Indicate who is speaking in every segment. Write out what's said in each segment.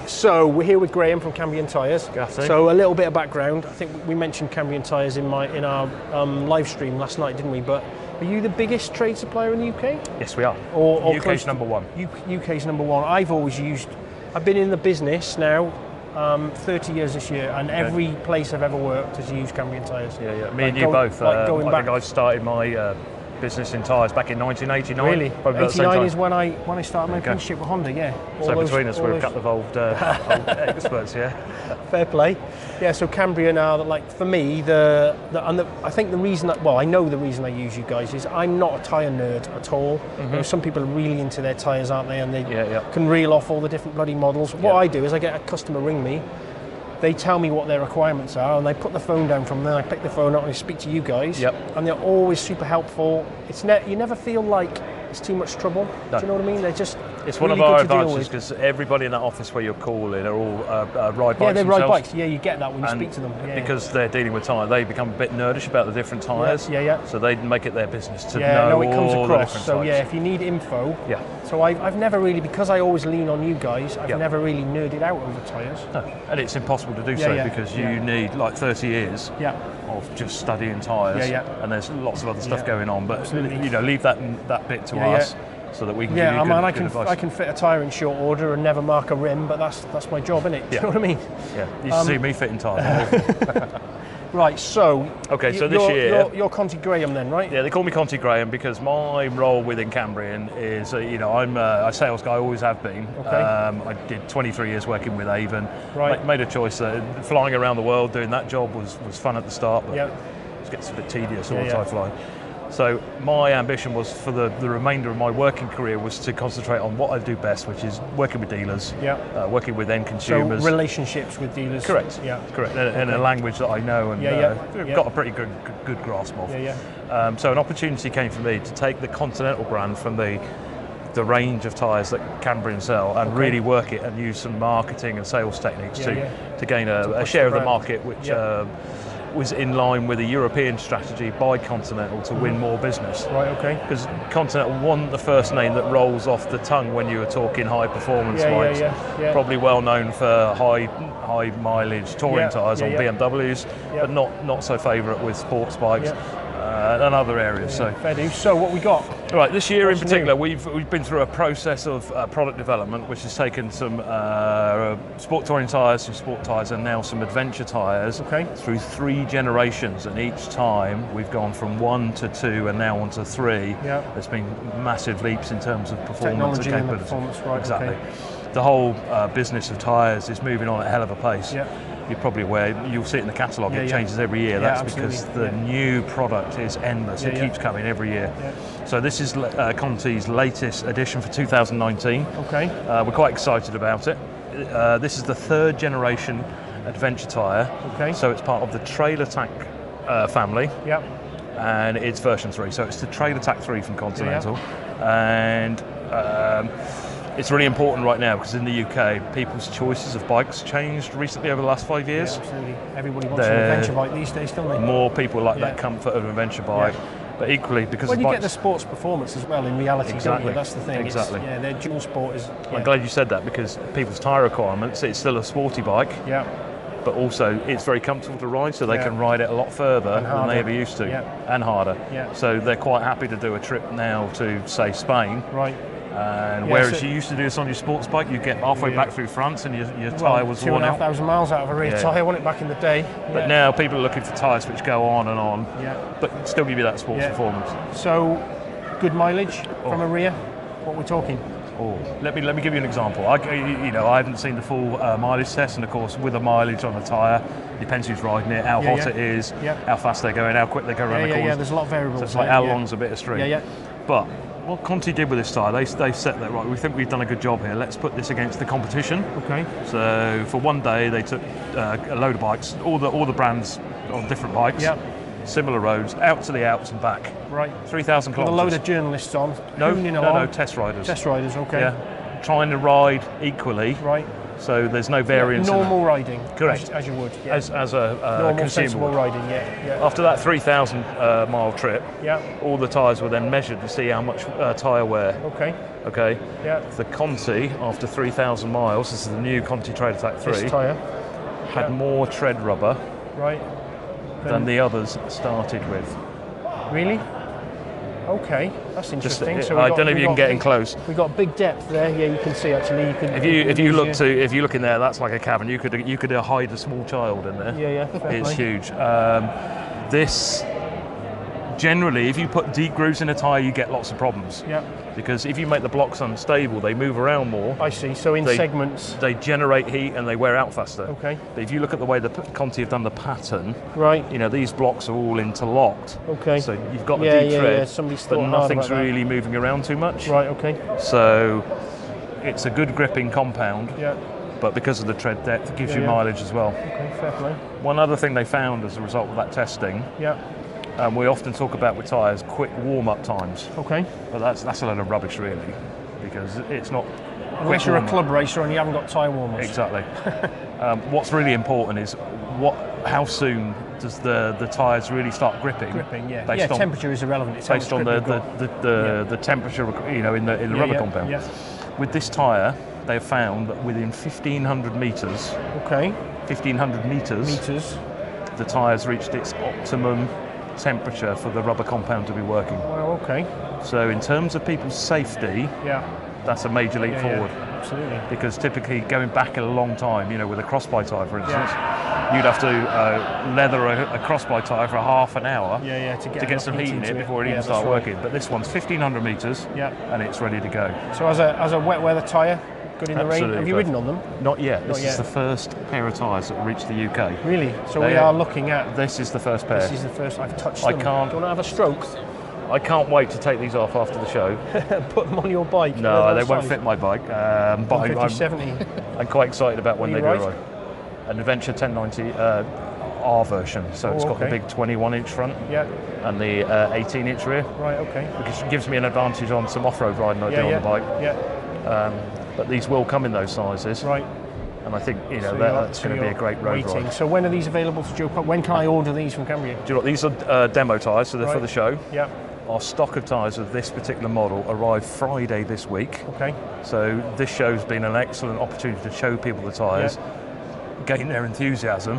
Speaker 1: Right, so we're here with Graham from Cambrian Tyres.
Speaker 2: Gassy.
Speaker 1: So a little bit of background. I think we mentioned Cambrian Tyres in our live stream last night, didn't we? But are you the biggest trade supplier in the UK?
Speaker 2: Yes, we are.
Speaker 1: Or
Speaker 2: UK's number one.
Speaker 1: UK's number one. I've been in the business now 30 years this year, and every place I've ever worked has used Cambrian Tyres.
Speaker 2: Yeah. Me and you both. I think I started my business in tyres back in 1989.
Speaker 1: Really?
Speaker 2: Probably about the same
Speaker 1: 89
Speaker 2: time.
Speaker 1: is when I started my apprenticeship with Honda, yeah.
Speaker 2: So between us, we're a couple of old experts, yeah.
Speaker 1: Fair play. Yeah, so Cambrian are, like, for me, I think the reason, I know the reason I use you guys is I'm not a tyre nerd at all. You know, some people are really into their tyres, aren't they? And they can reel off all the different bloody models. What I do is I get a customer ring me, they tell me what their requirements are, and they put the phone down from there. I pick the phone up and I speak to you guys, and they're always super helpful. You never feel like it's too much trouble. No. Do you know what I mean? They're just
Speaker 2: it's
Speaker 1: really
Speaker 2: one of our
Speaker 1: good to
Speaker 2: advantages because everybody in that office where you're calling are all ride bikes.
Speaker 1: Yeah, they ride
Speaker 2: themselves.
Speaker 1: bikes. Yeah, you get that when you speak to them. Yeah,
Speaker 2: because they're dealing with tyre, they become a bit nerdish about the different tyres.
Speaker 1: Yeah.
Speaker 2: So they make it their business to
Speaker 1: know
Speaker 2: it
Speaker 1: comes
Speaker 2: all
Speaker 1: across.
Speaker 2: the different
Speaker 1: So
Speaker 2: types.
Speaker 1: yeah, if you need info.
Speaker 2: Yeah.
Speaker 1: So I've never really, because I always lean on you guys, I've never really nerded out over tyres.
Speaker 2: No. And it's impossible to do so because you need like 30 years of just studying tyres, and there's lots of other stuff going on. But leave that bit to us. So that we can give you good advice.
Speaker 1: I can fit a tyre in short order and never mark a rim, but that's my job, isn't it? Do you know what I mean?
Speaker 2: Yeah, you should see me fitting tyres.
Speaker 1: Right, so
Speaker 2: so this year
Speaker 1: you're Conti Graham then, right?
Speaker 2: Yeah, they call me Conti Graham because my role within Cambrian is I'm a sales guy, always have been.
Speaker 1: Okay.
Speaker 2: I did 23 years working with Avon.
Speaker 1: Right.
Speaker 2: Made a choice. Flying around the world doing that job was fun at the start, but it gets a bit tedious all the time flying. So my ambition was for the remainder of my working career was to concentrate on what I do best, which is working with dealers, working with end consumers.
Speaker 1: So relationships with dealers.
Speaker 2: Correct. Yeah. Correct. In a language that I know and got a pretty good grasp of. So an opportunity came for me to take the Continental brand from the range of tyres that Cambrian sell and really work it and use some marketing and sales techniques to gain a share of the market, which was in line with a European strategy by Continental to win more business.
Speaker 1: Right, okay.
Speaker 2: Because Continental wasn't the first name that rolls off the tongue when you were talking high performance bikes. Probably well known for high mileage touring tyres on BMWs, but not so favourite with sports bikes. And other areas. So
Speaker 1: fair dues. So what we got?
Speaker 2: Right, this year in particular, we've been through a process of product development, which has taken some sport touring tyres, some sport tyres, and now some adventure tyres through 3 generations. And each time we've gone from 1 to 2 and now on to 3. There's been massive leaps in terms of performance
Speaker 1: technology
Speaker 2: and capability.
Speaker 1: Performance, right?
Speaker 2: Exactly.
Speaker 1: Okay.
Speaker 2: The whole business of tyres is moving on at a hell of a pace. You're probably aware, you'll see it in the catalogue, it changes every year. That's because the new product is endless. It keeps coming every year. So this is Conti's latest edition for 2019.
Speaker 1: Okay.
Speaker 2: We're quite excited about it. This is the 3rd generation adventure tyre.
Speaker 1: Okay.
Speaker 2: So it's part of the Trail Attack family. And it's version 3. So it's the Trail Attack 3 from Continental. And it's really important right now because in the UK, people's choices of bikes changed recently over the last 5 years.
Speaker 1: Yeah, absolutely. Everybody wants an adventure bike these days, don't they?
Speaker 2: More people like that comfort of an adventure bike, but equally because
Speaker 1: you get the sports performance as well in reality, don't you? That's the thing.
Speaker 2: Exactly.
Speaker 1: Their dual sport is.
Speaker 2: I'm glad you said that because people's tyre requirements, it's still a sporty bike. But also it's very comfortable to ride, so they can ride it a lot further than they ever used to, and harder. So they're quite happy to do a trip now to, say, Spain.
Speaker 1: Right.
Speaker 2: And whereas you used to do this on your sports bike, you get halfway back through France and your tyre was worn out.
Speaker 1: 2,500 miles out of a rear tyre, wasn't it, back in the day?
Speaker 2: But now people are looking for tyres which go on and on, but still give you that sports performance.
Speaker 1: So, good mileage from a rear? What we're talking?
Speaker 2: Let me give you an example. I haven't seen the full mileage test, and of course, with a mileage on a tyre, depends who's riding it, how hot it is, how fast they're going, how quick they go around the corners.
Speaker 1: There's a lot of variables.
Speaker 2: So it's like how long's a bit of string. But what Conti did with this tyre, they set that right. We think we've done a good job here. Let's put this against the competition. Okay. So for one day, they took a load of bikes, all the brands on different bikes. Similar roads, out to the Alps and back. Right. 3,000 kilometres.
Speaker 1: With a load of journalists on.
Speaker 2: No, test riders.
Speaker 1: Test riders, okay.
Speaker 2: Yeah. Trying to ride equally.
Speaker 1: Right.
Speaker 2: So there's no variance.
Speaker 1: Normal riding.
Speaker 2: Correct.
Speaker 1: As you would. Yeah.
Speaker 2: As a
Speaker 1: normal,
Speaker 2: consumer
Speaker 1: sensible riding. Yeah.
Speaker 2: After that 3,000 mile trip, all the tyres were then measured to see how much tyre wear. Okay. Yeah. The Conti, after 3,000 miles, this is the new Conti Trail Attack 3.
Speaker 1: This tyre
Speaker 2: had more tread rubber.
Speaker 1: Right.
Speaker 2: Than the others started with.
Speaker 1: Really? Okay, that's interesting.
Speaker 2: So I don't know if you can get in close.
Speaker 1: We've got big depth there. Yeah, you can see actually.
Speaker 2: If you look in there, that's like a cabin. You could hide a small child in there.
Speaker 1: Yeah.
Speaker 2: It's huge. This generally, if you put deep grooves in a tyre, you get lots of problems. Yeah. Because if you make the blocks unstable, they move around more.
Speaker 1: I see. So in segments,
Speaker 2: they generate heat and they wear out faster.
Speaker 1: Okay.
Speaker 2: But if you look at the way the Conti have done the pattern,
Speaker 1: right?
Speaker 2: These blocks are all interlocked.
Speaker 1: Okay.
Speaker 2: So you've got the deep tread,
Speaker 1: but
Speaker 2: nothing's really moving around too much.
Speaker 1: Right. Okay.
Speaker 2: So it's a good gripping compound.
Speaker 1: Yeah.
Speaker 2: But because of the tread depth, it gives you mileage as well.
Speaker 1: Okay. Fair play.
Speaker 2: One other thing they found as a result of that testing.
Speaker 1: Yeah.
Speaker 2: We often talk about with tyres quick warm-up times. Okay. But that's a load of rubbish really, because it's not.
Speaker 1: Unless you're a club racer and you haven't got tyre warmers.
Speaker 2: Exactly. What's really important is how soon does the tyres really start gripping?
Speaker 1: Gripping, yeah. Temperature is irrelevant. It's
Speaker 2: based on the temperature, in the rubber compound. Yeah. With this tyre, they've found that within 1,500 metres. Okay. 1,500 metres. The tyre's reached its optimum temperature for the rubber compound to be working.
Speaker 1: Well, okay.
Speaker 2: So in terms of people's safety, that's a major leap forward.
Speaker 1: Absolutely.
Speaker 2: Because typically going back a long time, with a cross-buy tyre, for instance, you'd have to leather a cross-buy tyre for half an hour to get some heat in it before it even starts working. But this one's 1,500 metres and it's ready to go.
Speaker 1: So as a wet weather tyre, good in the rain. Have you ridden on them?
Speaker 2: Not yet. This is the first pair of tyres that reached the UK.
Speaker 1: Really? So we are looking at...
Speaker 2: This is the first pair.
Speaker 1: This is the first. I've touched them. Do you want to have a stroke?
Speaker 2: I can't wait to take these off after the show.
Speaker 1: Put them on your bike?
Speaker 2: No, they won't fit my bike. But
Speaker 1: 50/70.
Speaker 2: I'm quite excited about when they do arrive. An Adventure 1090 R version. So it's got the big 21-inch front and the 18-inch rear. Right, okay. Which gives me an advantage on some off-road riding I do on the bike. Yeah. But these will come in those sizes. Right. And I think that's going to be a great road ride.
Speaker 1: So when are these available to Joe? When can I order these from Cambria?
Speaker 2: Do you know what? These are demo tyres, so they're for the show. Yeah. Our stock of tyres of this particular model arrived Friday this week. Okay. So this show's been an excellent opportunity to show people the tyres, gain their enthusiasm,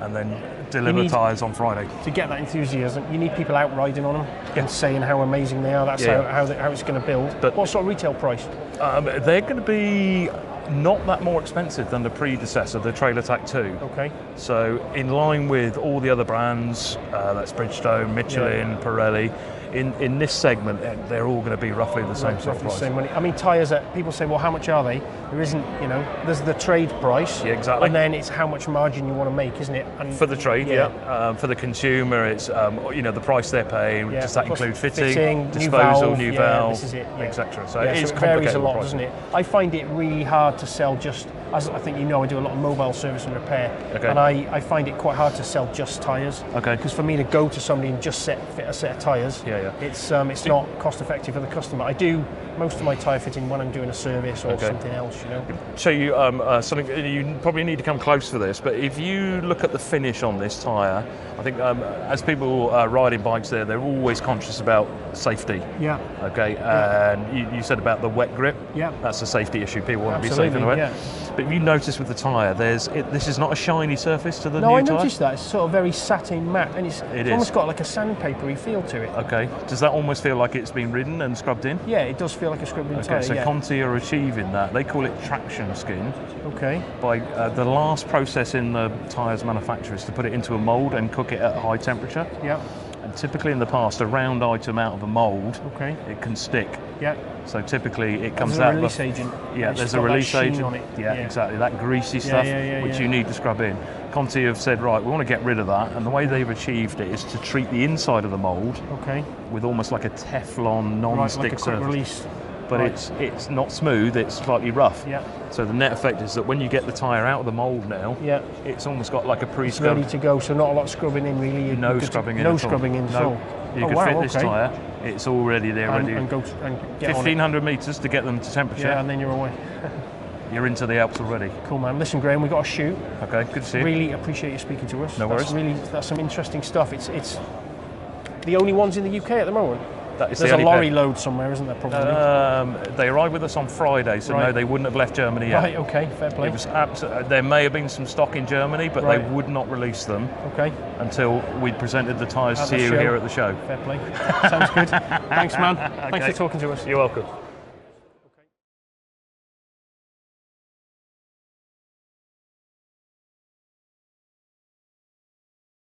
Speaker 2: and then deliver tyres on Friday.
Speaker 1: To get that enthusiasm, you need people out riding on them and saying how amazing they are. That's how it's going to build. But what sort of retail price?
Speaker 2: They're going to be not that more expensive than the predecessor, the Trail Attack 2. Okay. So in line with all the other brands, that's Bridgestone, Michelin, Pirelli, in this segment, they're all going to be roughly the same sort of price.
Speaker 1: Same money. I mean, tyres that people say, well, how much are they? There isn't, there's the trade price.
Speaker 2: Yeah, exactly.
Speaker 1: And then it's how much margin you want to make, isn't it? And
Speaker 2: for the trade, for the consumer, it's the price they're paying. Does that include fitting, disposal, new valve,
Speaker 1: this is it,
Speaker 2: etc. So
Speaker 1: it varies a lot, doesn't it? I find it really hard to sell just, as I think I do a lot of mobile service and repair, and I find it quite hard to sell just tyres. Okay. Because for me to go to somebody and just fit a set of tyres, it's not cost effective for the customer. I do most of my tyre fitting when I'm doing a service or something else,
Speaker 2: Show you something, you probably need to come close for this, but if you look at the finish on this tyre, I think as people riding bikes they're always conscious about safety. Yeah. Okay, and you said about the wet grip. Yeah. That's a safety issue. People want to be safe in the wet. Yeah. But if you notice with the tyre, this is not a shiny surface to the new tyre.
Speaker 1: No, I noticed that. It's sort of very satin matte, and it's almost got like a sandpapery feel to it.
Speaker 2: Okay. Does that almost feel like it's been ridden and scrubbed in?
Speaker 1: Yeah, it does feel like a scrubbed in tyre.
Speaker 2: Okay, so Conti are achieving that. They call it traction skin. Okay. By the last process in the tyres manufacturer is to put it into a mould and cook it at high temperature. Yeah. And typically in the past, a round item out of a mould, it can stick. Yeah. So typically it comes out.
Speaker 1: There's a release agent.
Speaker 2: Yeah, there's a release agent on it. Yeah, exactly. That greasy stuff which you need to scrub in. Conti have said, right, we want to get rid of that, and the way they've achieved it is to treat the inside of the mould with almost like a Teflon non-stick surface.
Speaker 1: Release.
Speaker 2: But it's not smooth, it's slightly rough. Yeah. So the net effect is that when you get the tyre out of the mould now, it's almost got like a pre-scrub.
Speaker 1: It's ready to go, so not a lot of scrubbing in really.
Speaker 2: No scrubbing in.
Speaker 1: No scrubbing in.
Speaker 2: No. You could fit this tyre, it's already there ready.
Speaker 1: And get
Speaker 2: 1,500 metres to get them to temperature.
Speaker 1: Yeah, and then you're away.
Speaker 2: you're into the Alps already.
Speaker 1: Cool, man. Listen, Graham, we got to shoot.
Speaker 2: Okay, good to see you.
Speaker 1: Really appreciate you speaking to us.
Speaker 2: No worries.
Speaker 1: That's some interesting stuff. It's the only ones in the UK at the moment.
Speaker 2: There's
Speaker 1: a lorry load somewhere, isn't there, probably?
Speaker 2: They arrived with us on Friday, so no, they wouldn't have left Germany yet.
Speaker 1: Right, okay, fair play.
Speaker 2: It was there may have been some stock in Germany, but they would not release them until we'd presented the tyres to you here at the show.
Speaker 1: Fair play. Sounds good. Thanks, man. Thanks for talking to us.
Speaker 2: You're welcome.